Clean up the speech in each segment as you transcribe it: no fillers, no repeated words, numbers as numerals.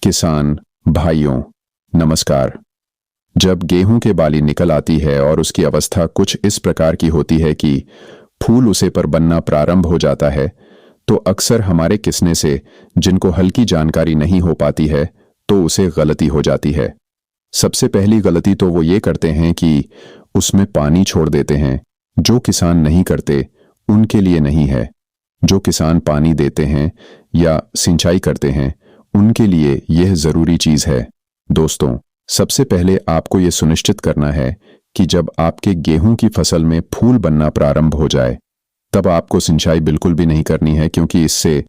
किसान भाइयों, नमस्कार। जब गेहूं के बाली निकल आती है और उसकी अवस्था कुछ इस प्रकार की होती है कि फूल उसे पर बनना प्रारंभ हो जाता है, तो अक्सर हमारे किसने से जिनको हल्की जानकारी नहीं हो पाती है तो उसे गलती हो जाती है। सबसे पहली गलती तो वो ये करते हैं कि उसमें पानी छोड़ देते हैं। जो किसान नहीं करते उनके लिए नहीं है। जो किसान पानी देते हैं या सिंचाई करते हैं उनके लिए यह जरूरी चीज है। दोस्तों, सबसे पहले आपको यह सुनिश्चित करना है कि जब आपके गेहूं की फसल में फूल बनना प्रारंभ हो जाए तब आपको सिंचाई बिल्कुल भी नहीं करनी है, क्योंकि इससे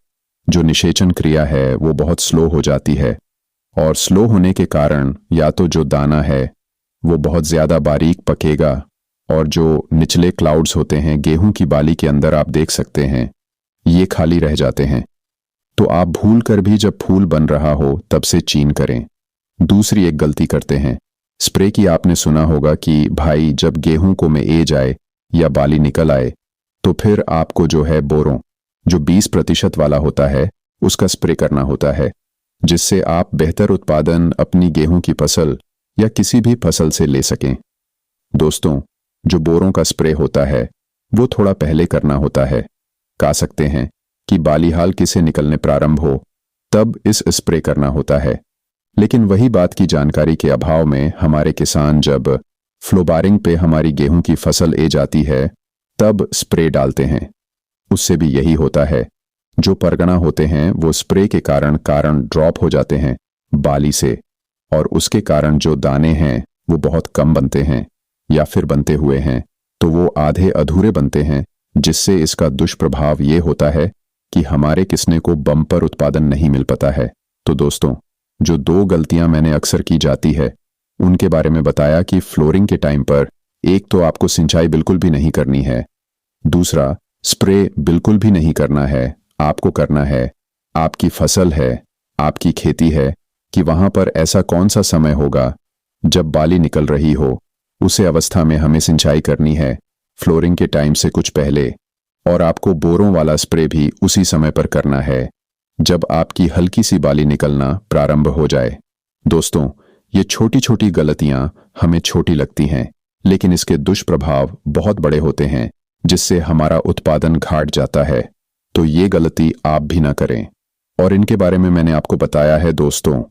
जो निषेचन क्रिया है वो बहुत स्लो हो जाती है। और स्लो होने के कारण या तो जो दाना है वो बहुत ज्यादा बारीक पकेगा और जो निचले क्लाउड्स होते हैं गेहूं की बाली के अंदर आप देख सकते हैं ये खाली रह जाते हैं। तो आप भूल कर भी जब फूल बन रहा हो तब से चीन करें। दूसरी एक गलती करते हैं स्प्रे की। आपने सुना होगा कि भाई जब गेहूं को में एज आए या बाली निकल आए तो फिर आपको जो है बोरों जो 20% वाला होता है उसका स्प्रे करना होता है, जिससे आप बेहतर उत्पादन अपनी गेहूं की फसल या किसी भी फसल से ले सकें। दोस्तों, जो बोरों का स्प्रे होता है वो थोड़ा पहले करना होता है। कह सकते हैं कि बालीहाल किसे निकलने प्रारंभ हो तब इस स्प्रे करना होता है। लेकिन वही बात की जानकारी के अभाव में हमारे किसान जब फ्लोबारिंग पे हमारी गेहूं की फसल ए जाती है तब स्प्रे डालते हैं। उससे भी यही होता है, जो परगना होते हैं वो स्प्रे के कारण ड्रॉप हो जाते हैं बाली से, और उसके कारण जो दाने हैं वो बहुत कम बनते हैं या फिर बनते हुए हैं तो वो आधे अधूरे बनते हैं, जिससे इसका दुष्प्रभाव ये होता है कि हमारे किसने को बम्पर उत्पादन नहीं मिल पाता है। तो दोस्तों, जो 2 गलतियां मैंने अक्सर की जाती है उनके बारे में बताया कि फ्लोरिंग के टाइम पर एक तो आपको सिंचाई बिल्कुल भी नहीं करनी है, दूसरा स्प्रे बिल्कुल भी नहीं करना है। आपको करना है, आपकी फसल है, आपकी खेती है, कि वहां पर ऐसा कौन सा समय होगा जब बाली निकल रही हो, उसे अवस्था में हमें सिंचाई करनी है फ्लोरिंग के टाइम से कुछ पहले। और आपको बोरों वाला स्प्रे भी उसी समय पर करना है जब आपकी हल्की सी बाली निकलना प्रारंभ हो जाए। दोस्तों, ये छोटी छोटी गलतियां हमें छोटी लगती हैं, लेकिन इसके दुष्प्रभाव बहुत बड़े होते हैं, जिससे हमारा उत्पादन घट जाता है। तो ये गलती आप भी ना करें। और इनके बारे में मैंने आपको बताया है। दोस्तों,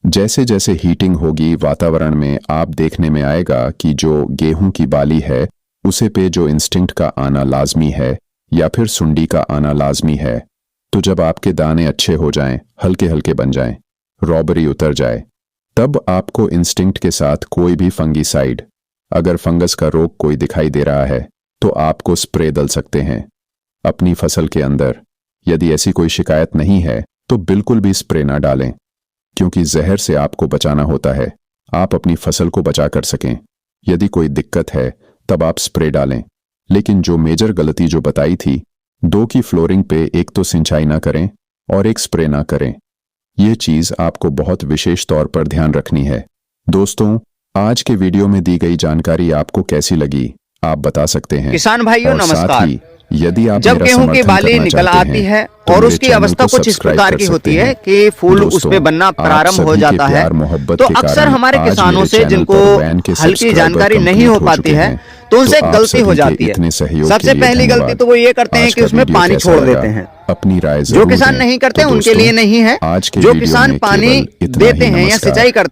जैसे जैसे हीटिंग होगी वातावरण में, आप देखने में आएगा कि जो गेहूं की बाली है उसे पे जो इंस्टिंक्ट का आना लाजमी है या फिर सुंडी का आना लाजमी है। तो जब आपके दाने अच्छे हो जाएं, हल्के हल्के बन जाएं, रॉबरी उतर जाए, तब आपको इंस्टिंक्ट के साथ कोई भी फंगीसाइड, अगर फंगस का रोग कोई दिखाई दे रहा है तो आपको स्प्रे डाल सकते हैं अपनी फसल के अंदर। यदि ऐसी कोई शिकायत नहीं है तो बिल्कुल भी स्प्रे ना डालें, क्योंकि जहर से आपको बचाना होता है, आप अपनी फसल को बचा कर सकें। यदि कोई दिक्कत है तब आप स्प्रे डालें। लेकिन जो मेजर गलती जो बताई थी, 2 की फ्लोरिंग पे एक तो सिंचाई ना करें और एक स्प्रे ना करें, ये चीज आपको बहुत विशेष तौर पर ध्यान रखनी है। दोस्तों, आज के वीडियो में दी गई जानकारी आपको कैसी लगी आप बता सकते हैं। किसान भाइयों नमस्कार। यदि आप जब गेहूं की बाली निकल आती है और उसकी अवस्था कुछ इस प्रकार की होती है कि फूल उस पे बनना प्रारंभ हो जाता है, तो अक्सर हमारे किसानों से जिनको हल्की जानकारी नहीं हो पाती है तो उनसे एक गलती हो जाती है। सबसे पहली गलती तो वो ये करते हैं कि उसमें पानी छोड़ देते हैं। अपनी राय जो किसान नहीं करते उनके लिए नहीं है। जो किसान पानी देते हैं या सिंचाई करते